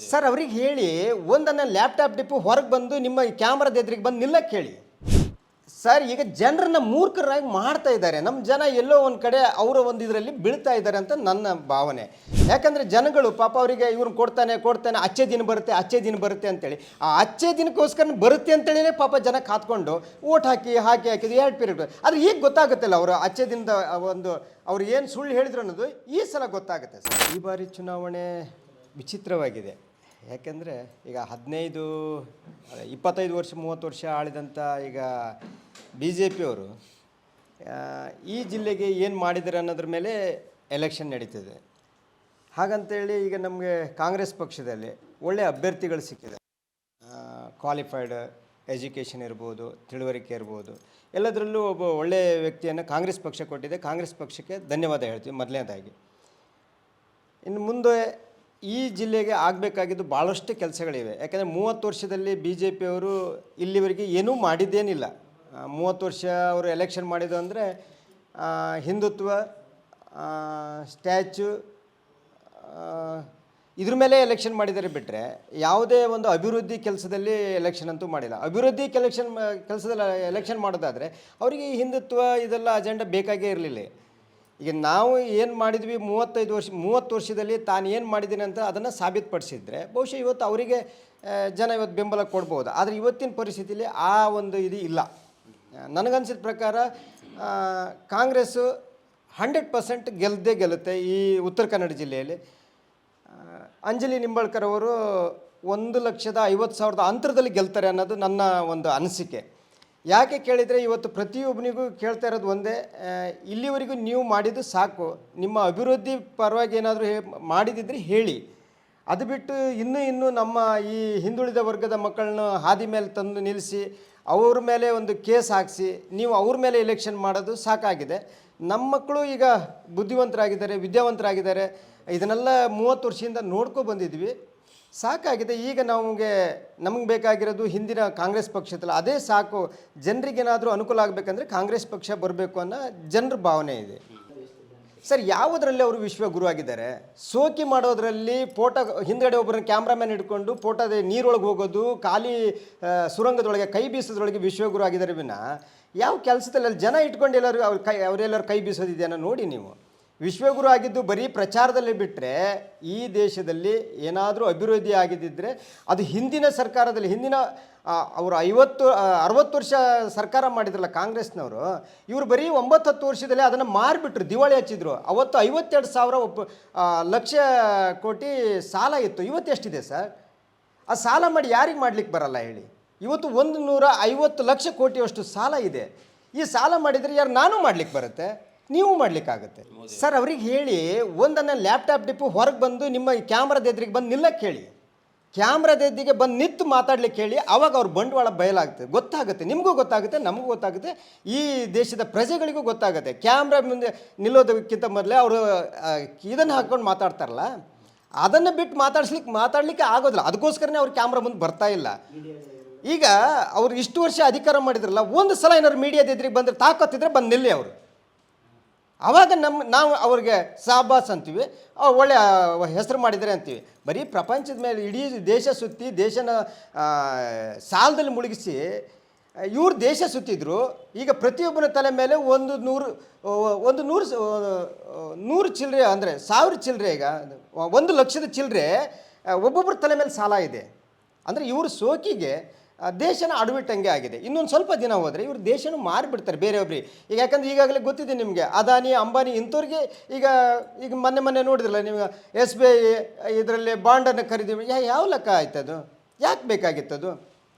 Sir ಅವ್ರಿಗೆ ಹೇಳಿ ಒಂದನ್ನ ಲ್ಯಾಪ್ಟಾಪ್ ಡಿಪ್ಪು ಹೊರಗೆ ಬಂದು ನಿಮ್ಮ ಕ್ಯಾಮ್ರಾದ ಎದುರಿಗೆ ಬಂದು ನಿಲ್ಲಕ್ಕೆ ಹೇಳಿ ಸರ್. ಈಗ ಜನರನ್ನ ಮೂರ್ಖರಾಗಿ ಮಾಡ್ತಾ ಇದ್ದಾರೆ. ನಮ್ಮ ಜನ ಎಲ್ಲೋ ಒಂದು ಕಡೆ ಅವರ ಒಂದು ಇದರಲ್ಲಿ ಬೀಳ್ತಾ ಇದ್ದಾರೆ ಅಂತ ನನ್ನ ಭಾವನೆ. ಯಾಕಂದರೆ ಜನಗಳು ಪಾಪ ಅವರಿಗೆ ಇವ್ರನ್ನ ಕೊಡ್ತಾನೆ ಅಚ್ಚೆ ದಿನ ಬರುತ್ತೆ ಅಂತೇಳಿ ಆ ಅಚ್ಚೆ ದಿನಕ್ಕೋಸ್ಕರ ಬರುತ್ತೆ ಅಂತೇಳಿನೇ ಪಾಪ ಜನ ಕಾತ್ಕೊಂಡು ಓಟ್ ಹಾಕಿದ್ದು 2 ಪೀರಿಯಡ್. ಆದರೆ ಈಗ ಗೊತ್ತಾಗುತ್ತಲ್ಲ ಅವರು ಅಚ್ಚೆ ದಿನದ ಒಂದು ಅವ್ರು ಏನು ಸುಳ್ಳು ಹೇಳಿದ್ರು ಅನ್ನೋದು ಈ ಸಲ ಗೊತ್ತಾಗುತ್ತೆ ಸರ್. ಈ ಬಾರಿ ಚುನಾವಣೆ ವಿಚಿತ್ರವಾಗಿದೆ. ಯಾಕೆಂದರೆ ಈಗ 25 ವರ್ಷ 30 ವರ್ಷ ಆಳಿದಂಥ ಈಗ BJPಯವರು ಈ ಜಿಲ್ಲೆಗೆ ಏನು ಮಾಡಿದ್ದಾರೆ ಅನ್ನೋದ್ರ ಮೇಲೆ ಎಲೆಕ್ಷನ್ ನಡೀತಿದೆ. ಹಾಗಂತೇಳಿ ಈಗ ನಮಗೆ ಕಾಂಗ್ರೆಸ್ ಪಕ್ಷದಲ್ಲಿ ಒಳ್ಳೆಯ ಅಭ್ಯರ್ಥಿಗಳು ಸಿಕ್ಕಿದೆ. ಕ್ವಾಲಿಫೈಡ್ ಎಜುಕೇಷನ್ ಇರ್ಬೋದು, ತಿಳುವಳಿಕೆ ಇರ್ಬೋದು, ಎಲ್ಲದರಲ್ಲೂ ಒಬ್ಬ ಒಳ್ಳೆಯ ವ್ಯಕ್ತಿಯನ್ನು ಕಾಂಗ್ರೆಸ್ ಪಕ್ಷ ಕೊಟ್ಟಿದೆ. ಕಾಂಗ್ರೆಸ್ ಪಕ್ಷಕ್ಕೆ ಧನ್ಯವಾದ ಹೇಳ್ತೀವಿ ಮೊದಲನೇದಾಗಿ. ಇನ್ನು ಮುಂದೆ ಈ ಜಿಲ್ಲೆಗೆ ಆಗಬೇಕಾಗಿದ್ದು ಭಾಳಷ್ಟು ಕೆಲಸಗಳಿವೆ. ಯಾಕಂದರೆ 30 ವರ್ಷದಲ್ಲಿ BJPಯವರು ಇಲ್ಲಿವರೆಗೆ ಏನೂ ಮಾಡಿದ್ದೇನಿಲ್ಲ. 30 ವರ್ಷ ಅವರು ಎಲೆಕ್ಷನ್ ಮಾಡಿದ್ದು ಅಂದರೆ ಹಿಂದುತ್ವ, ಸ್ಟ್ಯಾಚ್ಯೂ ಇದ್ರ ಮೇಲೆ ಎಲೆಕ್ಷನ್ ಮಾಡಿದ್ದಾರೆ ಬಿಟ್ಟರೆ ಯಾವುದೇ ಒಂದು ಅಭಿವೃದ್ಧಿ ಕೆಲಸದಲ್ಲಿ ಎಲೆಕ್ಷನ್ ಅಂತೂ ಮಾಡಿಲ್ಲ. ಅಭಿವೃದ್ಧಿ ಕೆಲಸದಲ್ಲಿ ಎಲೆಕ್ಷನ್ ಮಾಡೋದಾದರೆ ಅವರಿಗೆ ಈ ಹಿಂದುತ್ವ ಇದೆಲ್ಲ ಅಜೆಂಡಾ ಬೇಕಾಗೇ ಇರಲಿಲ್ಲ. ಈಗ ನಾವು ಏನು ಮಾಡಿದ್ವಿ 30 ವರ್ಷದಲ್ಲಿ ತಾನು ಏನು ಮಾಡಿದ್ದೀನಿ ಅಂತ ಅದನ್ನು ಸಾಬೀತುಪಡಿಸಿದ್ರೆ ಬಹುಶಃ ಇವತ್ತು ಅವರಿಗೆ ಜನ ಇವತ್ತು ಬೆಂಬಲ ಕೊಡ್ಬೋದು. ಆದರೆ ಇವತ್ತಿನ ಪರಿಸ್ಥಿತಿಯಲ್ಲಿ ಆ ಒಂದು ಇದು ಇಲ್ಲ. ನನಗನ್ಸಿದ ಪ್ರಕಾರ ಕಾಂಗ್ರೆಸ್ಸು 100% ಗೆಲ್ಲುತ್ತೆ ಈ ಉತ್ತರ ಕನ್ನಡ ಜಿಲ್ಲೆಯಲ್ಲಿ. ಅಂಜಲಿ ನಿಂಬಾಳ್ಕರ್ ಅವರು 1,50,000 ಅಂತರದಲ್ಲಿ ಗೆಲ್ತಾರೆ ಅನ್ನೋದು ನನ್ನ ಒಂದು ಅನಿಸಿಕೆ. ಯಾಕೆ ಕೇಳಿದರೆ ಇವತ್ತು ಪ್ರತಿಯೊಬ್ಬನಿಗೂ ಕೇಳ್ತಾ ಇರೋದು ಒಂದೇ, ಇಲ್ಲಿವರೆಗೂ ನೀವು ಮಾಡಿದ್ದು ಸಾಕು, ನಿಮ್ಮ ಅಭಿವೃದ್ಧಿ ಪರವಾಗಿ ಏನಾದರೂ ಮಾಡಿದಿದ್ರೆ ಹೇಳಿ. ಅದು ಬಿಟ್ಟು ಇನ್ನೂ ನಮ್ಮ ಈ ಹಿಂದುಳಿದ ವರ್ಗದ ಮಕ್ಕಳನ್ನ ಹಾದಿ ಮೇಲೆ ತಂದು ನಿಲ್ಲಿಸಿ ಅವ್ರ ಮೇಲೆ ಒಂದು ಕೇಸ್ ಹಾಕಿಸಿ ನೀವು ಅವ್ರ ಮೇಲೆ ಎಲೆಕ್ಷನ್ ಮಾಡೋದು ಸಾಕಾಗಿದೆ. ನಮ್ಮ ಮಕ್ಕಳು ಈಗ ಬುದ್ಧಿವಂತರಾಗಿದ್ದಾರೆ, ವಿದ್ಯಾವಂತರಾಗಿದ್ದಾರೆ. ಇದನ್ನೆಲ್ಲ 30 ವರ್ಷದಿಂದ ಬಂದಿದ್ವಿ, ಸಾಕಾಗಿದೆ. ಈಗ ನಮಗೆ ಬೇಕಾಗಿರೋದು ಹಿಂದಿನ ಕಾಂಗ್ರೆಸ್ ಪಕ್ಷದಲ್ಲ, ಅದೇ ಸಾಕು. ಜನರಿಗೇನಾದರೂ ಅನುಕೂಲ ಆಗಬೇಕಂದ್ರೆ ಕಾಂಗ್ರೆಸ್ ಪಕ್ಷ ಬರಬೇಕು ಅನ್ನೋ ಜನರ ಭಾವನೆ ಇದೆ ಸರ್. ಯಾವುದರಲ್ಲಿ ಅವರು ವಿಶ್ವಗುರು ಆಗಿದ್ದಾರೆ? ಸೋಕಿ ಮಾಡೋದರಲ್ಲಿ ಫೋಟೋ ಹಿಂದ್ಗಡೆ ಒಬ್ಬರನ್ನ ಕ್ಯಾಮ್ರಾಮ್ಯಾನ್ ಹಿಡ್ಕೊಂಡು ಫೋಟೋದ ನೀರೊಳಗೆ ಹೋಗೋದು, ಖಾಲಿ ಸುರಂಗದೊಳಗೆ ಕೈ ಬೀಸೋದ್ರೊಳಗೆ ವಿಶ್ವಗುರು ಆಗಿದ್ದಾರೆ ವಿನ ಯಾವ ಕೆಲಸದಲ್ಲಿ ಅಲ್ಲಿ ಜನ ಇಟ್ಕೊಂಡು ಎಲ್ಲರೂ ಅವರೆಲ್ಲರೂ ಕೈ ಬೀಸೋದಿದೆಯನ್ನ ನೋಡಿ ನೀವು. ವಿಶ್ವಗುರು ಆಗಿದ್ದು ಬರೀ ಪ್ರಚಾರದಲ್ಲಿ ಬಿಟ್ಟರೆ ಈ ದೇಶದಲ್ಲಿ ಏನಾದರೂ ಅಭಿವೃದ್ಧಿ ಆಗಿದ್ದಿದ್ರೆ ಅದು ಹಿಂದಿನ ಸರ್ಕಾರದಲ್ಲಿ ಅವರು 60 ವರ್ಷ ಸರ್ಕಾರ ಮಾಡಿದ್ರಲ್ಲ ಕಾಂಗ್ರೆಸ್ನವರು, ಇವರು ಬರೀ 9-10 ವರ್ಷದಲ್ಲಿ ಅದನ್ನು ಮಾರಿಬಿಟ್ರು, ದಿವಾಳಿ ಹಚ್ಚಿದ್ರು. ಅವತ್ತು 52,000 ಲಕ್ಷ ಕೋಟಿ ಸಾಲ ಇತ್ತು. ಇವತ್ತು ಎಷ್ಟಿದೆ ಸರ್? ಆ ಸಾಲ ಮಾಡಿ ಯಾರಿಗೆ ಮಾಡ್ಲಿಕ್ಕೆ ಬರಲ್ಲ ಹೇಳಿ? ಇವತ್ತು 150 ಲಕ್ಷ ಕೋಟಿಯಷ್ಟು ಸಾಲ ಇದೆ. ಈ ಸಾಲ ಮಾಡಿದರೆ ಯಾರು ನಾನು ಮಾಡ್ಲಿಕ್ಕೆ ಬರುತ್ತೆ, ನೀವು ಮಾಡಲಿಕ್ಕಾಗುತ್ತೆ ಸರ್. ಅವ್ರಿಗೆ ಹೇಳಿ ಒಂದನ್ನು ಲ್ಯಾಪ್ಟಾಪ್ ಡಿಪ್ಪು ಹೊರಗೆ ಬಂದು ನಿಮ್ಮ ಕ್ಯಾಮ್ರಾದ ಎದುರಿಗೆ ಬಂದು ನಿಲ್ಲಕ್ಕೆ ಹೇಳಿ. ಕ್ಯಾಮ್ರಾದ ಎದುರಿಗೆ ಬಂದು ನಿಂತು ಮಾತಾಡ್ಲಿಕ್ಕೆ ಹೇಳಿ. ಆವಾಗ ಅವ್ರ ಬಂಡವಾಳ ಗೊತ್ತಾಗುತ್ತೆ, ನಿಮಗೂ ಗೊತ್ತಾಗುತ್ತೆ, ನಮಗೂ ಗೊತ್ತಾಗುತ್ತೆ, ಈ ದೇಶದ ಪ್ರಜೆಗಳಿಗೂ ಗೊತ್ತಾಗುತ್ತೆ. ಕ್ಯಾಮ್ರಾ ಮುಂದೆ ನಿಲ್ಲೋದಕ್ಕಿಂತ ಮೊದಲೇ ಅವರು ಇದನ್ನು ಹಾಕ್ಕೊಂಡು ಮಾತಾಡ್ತಾರಲ್ಲ, ಅದನ್ನು ಬಿಟ್ಟು ಮಾತಾಡಲಿಕ್ಕೆ ಆಗೋದಿಲ್ಲ. ಅದಕ್ಕೋಸ್ಕರನೇ ಅವ್ರು ಕ್ಯಾಮ್ರಾ ಮುಂದೆ ಬರ್ತಾ ಇಲ್ಲ. ಈಗ ಅವ್ರು ಇಷ್ಟು ವರ್ಷ ಅಧಿಕಾರ ಮಾಡಿದ್ರಲ್ಲ, ಒಂದು ಸಲ ಏನಾದ್ರು ಮೀಡಿಯಾದ ಎದುರಿಗೆ ಬಂದರೆ ತಾಕತ್ತಿದ್ರೆ ಬಂದು ನಿಲ್ಲಿ ಅವರು. ಆವಾಗ ನಾವು ಅವ್ರಿಗೆ ಸಾಬಾಸ್ ಅಂತೀವಿ, ಒಳ್ಳೆಯ ಹೆಸರು ಮಾಡಿದರೆ ಅಂತೀವಿ. ಬರೀ ಪ್ರಪಂಚದ ಮೇಲೆ ಇಡೀ ದೇಶ ಸುತ್ತಿ ದೇಶನ ಸಾಲದಲ್ಲಿ ಮುಳುಗಿಸಿ ಇವ್ರು ದೇಶ ಸುತ್ತಿದ್ರು. ಈಗ ಪ್ರತಿಯೊಬ್ಬನ ತಲೆ ಮೇಲೆ ಒಂದು ನೂರು ಚಿಲ್ಲರೆ ಅಂದರೆ 1000 ಚಿಲ್ಲರೆ, ಈಗ 1 ಲಕ್ಷದ ಚಿಲ್ಲರೆ ಒಬ್ಬೊಬ್ಬರ ತಲೆ ಮೇಲೆ ಸಾಲ ಇದೆ. ಅಂದರೆ ಇವರು ಸೋಕಿಗೆ ದೇಶನ ಅಡವಿಟ್ಟಂಗೆ ಆಗಿದೆ. ಇನ್ನೊಂದು ಸ್ವಲ್ಪ ದಿನ ಹೋದರೆ ಇವರು ದೇಶನೂ ಮಾರಿಬಿಡ್ತಾರೆ ಬೇರೆಯೊಬ್ಬರಿಗೆ. ಈಗ ಯಾಕಂದರೆ ಈಗಾಗಲೇ ಗೊತ್ತಿದೆ ನಿಮಗೆ, ಅದಾನಿ ಅಂಬಾನಿ ಇಂಥವ್ರಿಗೆ ಈಗ ಮೊನ್ನೆ ನೋಡಿದ್ರಲ್ಲ ನೀವು, SBI ಇದರಲ್ಲಿ ಬಾಂಡನ್ನು ಖರೀದಿ ಯಾವ ಲೆಕ್ಕ ಆಯ್ತದು? ಯಾಕೆ ಬೇಕಾಗಿತ್ತದು?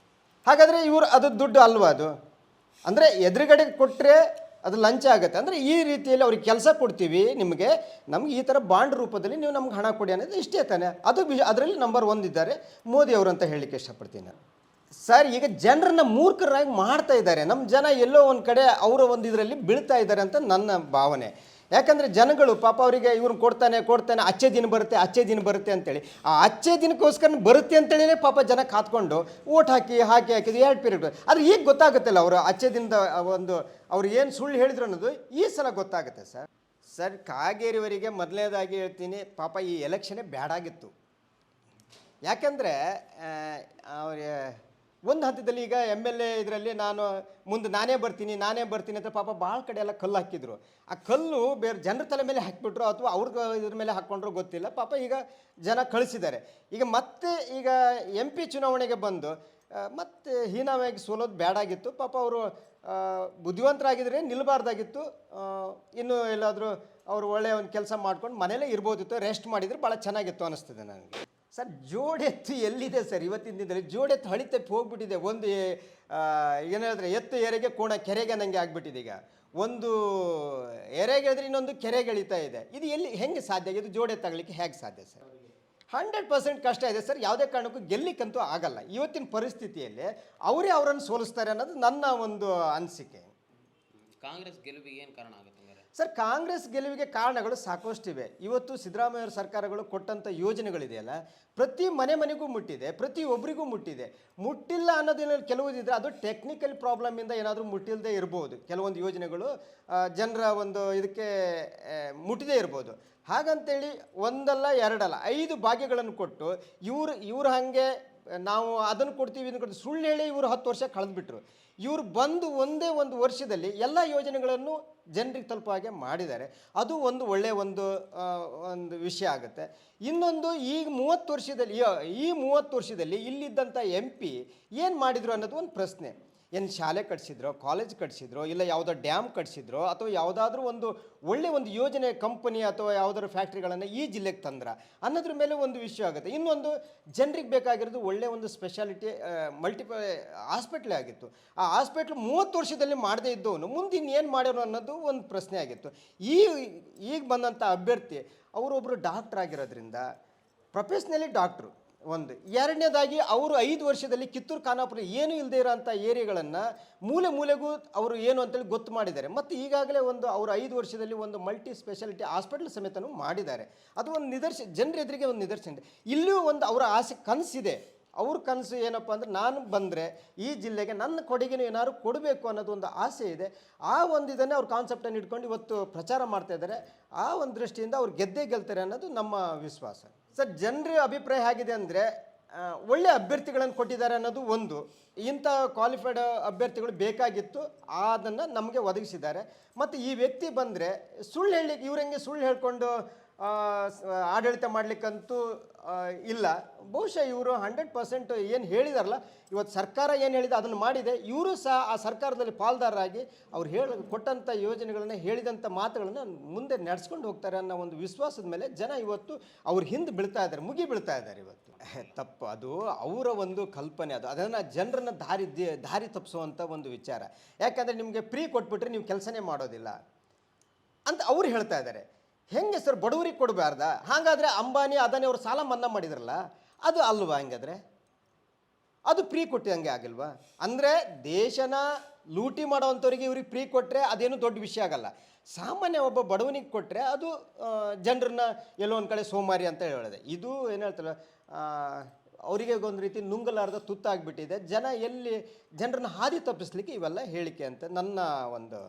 ಹಾಗಾದರೆ ಅದು ದುಡ್ಡು ಅಲ್ವಾ ಅದು? ಅಂದರೆ ಎದುರುಗಡೆ ಕೊಟ್ಟರೆ ಅದು ಲಂಚ ಆಗುತ್ತೆ. ಅಂದರೆ ಈ ರೀತಿಯಲ್ಲಿ ಅವ್ರಿಗೆ ಕೆಲಸ ಕೊಡ್ತೀವಿ, ನಮಗೆ ಈ ಥರ ಬಾಂಡ್ ರೂಪದಲ್ಲಿ ನೀವು ನಮ್ಗೆ ಹಣ ಕೊಡಿ ಅನ್ನೋದು ಇಷ್ಟೇ ತಾನೆ. ಅದರಲ್ಲಿ ನಂಬರ್ 1 ಇದ್ದಾರೆ ಮೋದಿ ಅವರು ಅಂತ ಹೇಳಲಿಕ್ಕೆ ಇಷ್ಟಪಡ್ತೀನಿ ನಾನು ಸರ್. ಈಗ ಜನರನ್ನ ಮೂರ್ಖರಾಗಿ ಮಾಡ್ತಾ ಇದ್ದಾರೆ. ನಮ್ಮ ಜನ ಎಲ್ಲೋ ಒಂದು ಕಡೆ ಅವರ ಒಂದು ಇದರಲ್ಲಿ ಬೀಳ್ತಾ ಇದ್ದಾರೆ ಅಂತ ನನ್ನ ಭಾವನೆ. ಯಾಕಂದರೆ ಜನಗಳು ಪಾಪ ಅವರಿಗೆ ಇವ್ರನ್ನ ಕೊಡ್ತಾನೆ ಅಚ್ಚೆ ದಿನ ಬರುತ್ತೆ ಅಂತೇಳಿ ಆ ಅಚ್ಚೆ ದಿನಕ್ಕೋಸ್ಕರ ಬರುತ್ತೆ ಅಂತೇಳಿನೇ ಪಾಪ ಜನ ಕಾತ್ಕೊಂಡು ಓಟ್ ಹಾಕಿದ್ದು 2 ಪೀರಿಯಡ್. ಆದರೆ ಈಗ ಗೊತ್ತಾಗುತ್ತಲ್ಲ ಅವರು ಅಚ್ಚೆ ದಿನದ ಒಂದು ಅವ್ರು ಏನು ಸುಳ್ಳು ಹೇಳಿದ್ರು ಅನ್ನೋದು ಈ ಸಲ ಗೊತ್ತಾಗುತ್ತೆ ಸರ್. ಕಾಗೇರಿಯವರಿಗೆ ಮೊದಲನೇದಾಗಿ ಹೇಳ್ತೀನಿ, ಪಾಪ ಈ ಎಲೆಕ್ಷನ್ನೇ ಬ್ಯಾಡಾಗಿತ್ತು. ಯಾಕೆಂದರೆ ಅವ್ರಿಗೆ ಒಂದು ಹಂತದಲ್ಲಿ ಈಗ ಎಮ್ ಎಲ್ ಎ ಇದರಲ್ಲಿ ನಾನು ಮುಂದೆ ನಾನೇ ಬರ್ತೀನಿ ಅಂತ ಪಾಪ ಭಾಳ ಕಡೆ ಎಲ್ಲ ಕಲ್ಲು ಹಾಕಿದ್ರು. ಆ ಕಲ್ಲು ಬೇರೆ ಜನರ ತಲೆ ಮೇಲೆ ಹಾಕಿಬಿಟ್ರು ಅಥವಾ ಅವ್ರ ಇದ್ರ ಮೇಲೆ ಹಾಕ್ಕೊಂಡ್ರು ಗೊತ್ತಿಲ್ಲ. ಪಾಪ ಈಗ ಜನ ಕಳಿಸಿದ್ದಾರೆ. ಈಗ ಮತ್ತೆ ಈಗ MP ಚುನಾವಣೆಗೆ ಬಂದು ಮತ್ತೆ ಹೀನಾವಾಗಿ ಸೋಲೋದು ಬೇಡಾಗಿತ್ತು. ಪಾಪ ಅವರು ಬುದ್ಧಿವಂತರಾಗಿದ್ದರೆ ನಿಲ್ಲಬಾರ್ದಾಗಿತ್ತು. ಇನ್ನೂ ಎಲ್ಲಾದರೂ ಅವರು ಒಳ್ಳೆಯ ಒಂದು ಕೆಲಸ ಮಾಡ್ಕೊಂಡು ಮನೇಲೇ ಇರ್ಬೋದಿತ್ತು, ರೆಸ್ಟ್ ಮಾಡಿದರೆ ಭಾಳ ಚೆನ್ನಾಗಿತ್ತು ಅನ್ನಿಸ್ತದೆ ನನಗೆ. ಸರ್ ಜೋಡೆತ್ತು ಎಲ್ಲಿದೆ ಸರ್ ಇವತ್ತಿನ ದಿನದಲ್ಲಿ? ಜೋಡೆತ್ತು ಹಳಿ ತಪ್ಪಿ ಹೋಗ್ಬಿಟ್ಟಿದೆ. ಒಂದು ಏನು ಹೇಳಿದ್ರೆ ಎತ್ತು ಎರೆಗೆ ಕೋಣ ಕೆರೆಗೆ ನನಗೆ ಆಗಿಬಿಟ್ಟಿದೆ. ಈಗ ಒಂದು ಎರೆಗೆ ಹೇಳಿದ್ರೆ ಇನ್ನೊಂದು ಕೆರೆಗೆ ಎಳಿತಾ ಇದೆ. ಇದು ಎಲ್ಲಿ ಹೆಂಗೆ ಸಾಧ್ಯ? ಇದು ಜೋಡೆತ್ತಾಗಲಿಕ್ಕೆ ಹೇಗೆ ಸಾಧ್ಯ ಸರ್? 100% ಕಷ್ಟ ಇದೆ ಸರ್. ಯಾವುದೇ ಕಾರಣಕ್ಕೂ ಗೆಲ್ಲಿಕ್ಕಂತೂ ಆಗಲ್ಲ. ಇವತ್ತಿನ ಪರಿಸ್ಥಿತಿಯಲ್ಲಿ ಅವರೇ ಅವರನ್ನು ಸೋಲಿಸ್ತಾರೆ ಅನ್ನೋದು ನನ್ನ ಒಂದು ಅನಿಸಿಕೆ. ಕಾಂಗ್ರೆಸ್ ಗೆಲುವಿಗೆ ಏನು ಕಾರಣ ಆಗುತ್ತೆ ಸರ್? ಕಾಂಗ್ರೆಸ್ ಗೆಲುವಿಗೆ ಕಾರಣಗಳು ಸಾಕಷ್ಟಿವೆ. ಇವತ್ತು ಸಿದ್ದರಾಮಯ್ಯ ಸರ್ಕಾರಗಳು ಕೊಟ್ಟಂಥ ಯೋಜನೆಗಳಿದೆಯಲ್ಲ, ಪ್ರತಿ ಮನೆಗೂ ಮುಟ್ಟಿದೆ, ಪ್ರತಿಯೊಬ್ಬರಿಗೂ ಮುಟ್ಟಿದೆ. ಮುಟ್ಟಿಲ್ಲ ಅನ್ನೋದೇನಾದ್ರು ಕೆಲವುದಿದ್ರೆ ಅದು ಟೆಕ್ನಿಕಲ್ ಪ್ರಾಬ್ಲಮಿಂದ ಏನಾದರೂ ಮುಟ್ಟಿಲ್ಲದೆ ಇರ್ಬೋದು. ಕೆಲವೊಂದು ಯೋಜನೆಗಳು ಜನರ ಒಂದು ಇದಕ್ಕೆ ಮುಟ್ಟಿದೇ ಇರ್ಬೋದು. ಹಾಗಂತೇಳಿ ಒಂದಲ್ಲ ಎರಡಲ್ಲ 5 ಭಾಗ್ಯಗಳನ್ನು ಕೊಟ್ಟು ಇವ್ರು ಹಾಗೆ ನಾವು ಅದನ್ನು ಕೊಡ್ತೀವಿ ಇದನ್ನು ಕೊಡ್ತೀವಿ ಸುಳ್ಳು ಹೇಳಿ ಇವರು 10 ವರ್ಷ ಕಳೆದುಬಿಟ್ರು. ಇವರು ಬಂದು ಒಂದೇ ಒಂದು ವರ್ಷದಲ್ಲಿ ಎಲ್ಲ ಯೋಜನೆಗಳನ್ನು ಜನರಿಗೆ ತಲುಪೋ ಹಾಗೆ ಮಾಡಿದ್ದಾರೆ. ಅದು ಒಂದು ಒಳ್ಳೆಯ ಒಂದು ವಿಷಯ ಆಗುತ್ತೆ. ಇನ್ನೊಂದು ಈಗ 30 ವರ್ಷದಲ್ಲಿ ಇಲ್ಲಿದ್ದಂಥ MP ಏನು ಮಾಡಿದರು ಅನ್ನೋದು ಒಂದು ಪ್ರಶ್ನೆ. ಏನು ಶಾಲೆ ಕಟ್ಸಿದ್ರೋ, ಕಾಲೇಜ್ ಕಟ್ಸಿದ್ರೋ, ಇಲ್ಲ ಯಾವುದೋ ಡ್ಯಾಮ್ ಕಟ್ಸಿದ್ರೋ, ಅಥವಾ ಯಾವುದಾದ್ರೂ ಒಂದು ಒಳ್ಳೆಯ ಒಂದು ಯೋಜನೆ ಕಂಪನಿ ಅಥವಾ ಯಾವುದಾದ್ರು ಫ್ಯಾಕ್ಟ್ರಿಗಳನ್ನು ಈ ಜಿಲ್ಲೆಗೆ ತಂದ್ರ ಅನ್ನೋದ್ರ ಮೇಲೆ ಒಂದು ವಿಷಯ ಆಗುತ್ತೆ. ಇನ್ನೊಂದು ಜನರಿಗೆ ಬೇಕಾಗಿರೋದು ಒಳ್ಳೆಯ ಒಂದು ಸ್ಪೆಷಾಲಿಟಿ ಮಲ್ಟಿಪಲ್ ಹಾಸ್ಪಿಟ್ಲೇ ಆಗಿತ್ತು. ಆ ಹಾಸ್ಪಿಟ್ಲ್ 30 ವರ್ಷದಲ್ಲಿ ಮಾಡದೇ ಇದ್ದವನು ಮುಂದೆ ಇನ್ನೇನು ಮಾಡ್ಯಾರೋ ಅನ್ನೋದು ಒಂದು ಪ್ರಶ್ನೆ ಆಗಿತ್ತು. ಈಗ ಬಂದಂಥ ಅಭ್ಯರ್ಥಿ ಅವರೊಬ್ಬರು ಡಾಕ್ಟ್ರ್ ಆಗಿರೋದ್ರಿಂದ ಪ್ರೊಫೆಷ್ನಲಿ ಡಾಕ್ಟ್ರು ಒಂದು. ಎರಡನೇದಾಗಿ ಅವರು 5 ವರ್ಷದಲ್ಲಿ ಕಿತ್ತೂರು ಖಾನಾಪುರ ಏನೂ ಇಲ್ಲದೆ ಇರೋಂಥ ಏರಿಯಾಗಳನ್ನು ಮೂಲೆಗೂ ಅವರು ಏನು ಅಂತೇಳಿ ಗೊತ್ತು ಮಾಡಿದ್ದಾರೆ. ಮತ್ತು ಈಗಾಗಲೇ ಅವರು 5 ವರ್ಷದಲ್ಲಿ ಒಂದು ಮಲ್ಟಿ ಸ್ಪೆಷಾಲಿಟಿ ಹಾಸ್ಪಿಟಲ್ ಸಮೇತನೂ ಮಾಡಿದ್ದಾರೆ. ಅದು ಒಂದು ಜನರ ಎದುರಿಗೆ ಒಂದು ನಿದರ್ಶನ ಇದೆ. ಇಲ್ಲಿಯೂ ಒಂದು ಅವರ ಆಸೆ ಕನಸಿದೆ. ಅವ್ರ ಕನಸು ಏನಪ್ಪ ಅಂದರೆ ನಾನು ಬಂದರೆ ಈ ಜಿಲ್ಲೆಗೆ ನನ್ನ ಕೊಡುಗೆನೂ ಏನಾದ್ರು ಕೊಡಬೇಕು ಅನ್ನೋದು ಒಂದು ಆಸೆ ಇದೆ. ಆ ಒಂದು ಇದನ್ನೇ ಅವ್ರ ಕಾನ್ಸೆಪ್ಟನ್ನು ಇಟ್ಕೊಂಡು ಇವತ್ತು ಪ್ರಚಾರ ಮಾಡ್ತಾ ಇದ್ದಾರೆ. ಆ ಒಂದು ದೃಷ್ಟಿಯಿಂದ ಅವ್ರು ಗೆಲ್ತಾರೆ ಅನ್ನೋದು ನಮ್ಮ ವಿಶ್ವಾಸ. ಸರ್ ಜನರ ಅಭಿಪ್ರಾಯ ಹೇಗಿದೆ ಅಂದರೆ ಒಳ್ಳೆಯ ಅಭ್ಯರ್ಥಿಗಳನ್ನು ಕೊಟ್ಟಿದ್ದಾರೆ ಅನ್ನೋದು ಒಂದು. ಇಂಥ ಕ್ವಾಲಿಫೈಡ್ ಅಭ್ಯರ್ಥಿಗಳು ಬೇಕಾಗಿತ್ತು, ಅದನ್ನು ನಮಗೆ ಒದಗಿಸಿದ್ದಾರೆ. ಮತ್ತು ಈ ವ್ಯಕ್ತಿ ಬಂದರೆ ಸುಳ್ಳು ಹೇಳಲಿಕ್ಕೆ ಇವ್ರಂಗೆ ಸುಳ್ಳು ಹೇಳ್ಕೊಂಡು ಆಡಳಿತ ಮಾಡಲಿಕ್ಕಂತೂ ಇಲ್ಲ. ಬಹುಶಃ ಇವರು 100% ಏನು ಹೇಳಿದಾರಲ್ಲ, ಇವತ್ತು ಸರ್ಕಾರ ಏನು ಹೇಳಿದೆ ಅದನ್ನು ಮಾಡಿದೆ. ಇವರು ಸಹ ಆ ಸರ್ಕಾರದಲ್ಲಿ ಪಾಲ್ದಾರರಾಗಿ ಅವ್ರು ಕೊಟ್ಟಂಥ ಯೋಜನೆಗಳನ್ನು ಹೇಳಿದಂಥ ಮಾತುಗಳನ್ನು ಮುಂದೆ ನಡೆಸ್ಕೊಂಡು ಹೋಗ್ತಾರೆ ಅನ್ನೋ ಒಂದು ವಿಶ್ವಾಸದ ಮೇಲೆ ಜನ ಇವತ್ತು ಅವ್ರ ಹಿಂದೆ ಬೀಳ್ತಾ ಇದ್ದಾರೆ ಇವತ್ತು. ತಪ್ಪು, ಅದು ಅವರ ಒಂದು ಕಲ್ಪನೆ. ಅದನ್ನು ಜನರನ್ನು ದಾರಿ ತಪ್ಪಿಸುವಂಥ ಒಂದು ವಿಚಾರ. ಯಾಕಂದರೆ ನಿಮಗೆ ಫ್ರೀ ಕೊಟ್ಬಿಟ್ರೆ ನೀವು ಕೆಲಸನೇ ಮಾಡೋದಿಲ್ಲ ಅಂತ ಅವ್ರು ಹೇಳ್ತಾ ಇದ್ದಾರೆ. ಹೆಂಗೆ ಸರ್ ಬಡವರಿಗೆ ಕೊಡಬಾರ್ದ? ಹಾಗಾದರೆ ಅಂಬಾನಿ ಅದಾನಿ ಅವರು ಸಾಲ ಮನ್ನಾ ಮಾಡಿದ್ರಲ್ಲ, ಅದು ಅಲ್ವಾ? ಹಂಗಾದರೆ ಅದು ಫ್ರೀ ಕೊಟ್ಟಂಗೆ ಆಗಿಲ್ವಾ? ಅಂದರೆ ದೇಶನ ಲೂಟಿ ಮಾಡೋವಂಥವ್ರಿಗೆ ಇವ್ರಿಗೆ ಫ್ರೀ ಕೊಟ್ಟರೆ ಅದೇನು ದೊಡ್ಡ ವಿಷಯ ಆಗಲ್ಲ. ಸಾಮಾನ್ಯ ಒಬ್ಬ ಬಡವನಿಗೆ ಕೊಟ್ಟರೆ ಅದು ಜನರನ್ನ ಎಲ್ಲೋ ಒಂದು ಕಡೆ ಸೋಮಾರಿ ಅಂತ ಹೇಳಿದೆ. ಇದು ಏನು ಹೇಳ್ತಾರೆ, ಅವರಿಗೆ ಒಂದು ರೀತಿ ನುಂಗಲಾರ್ದ ತುತ್ತಾಗಿಬಿಟ್ಟಿದೆ. ಜನರನ್ನ ಹಾದಿ ತಪ್ಪಿಸ್ಲಿಕ್ಕೆ ಇವೆಲ್ಲ ಹೇಳಿಕೆ ಅಂತ ನನ್ನ ಒಂದು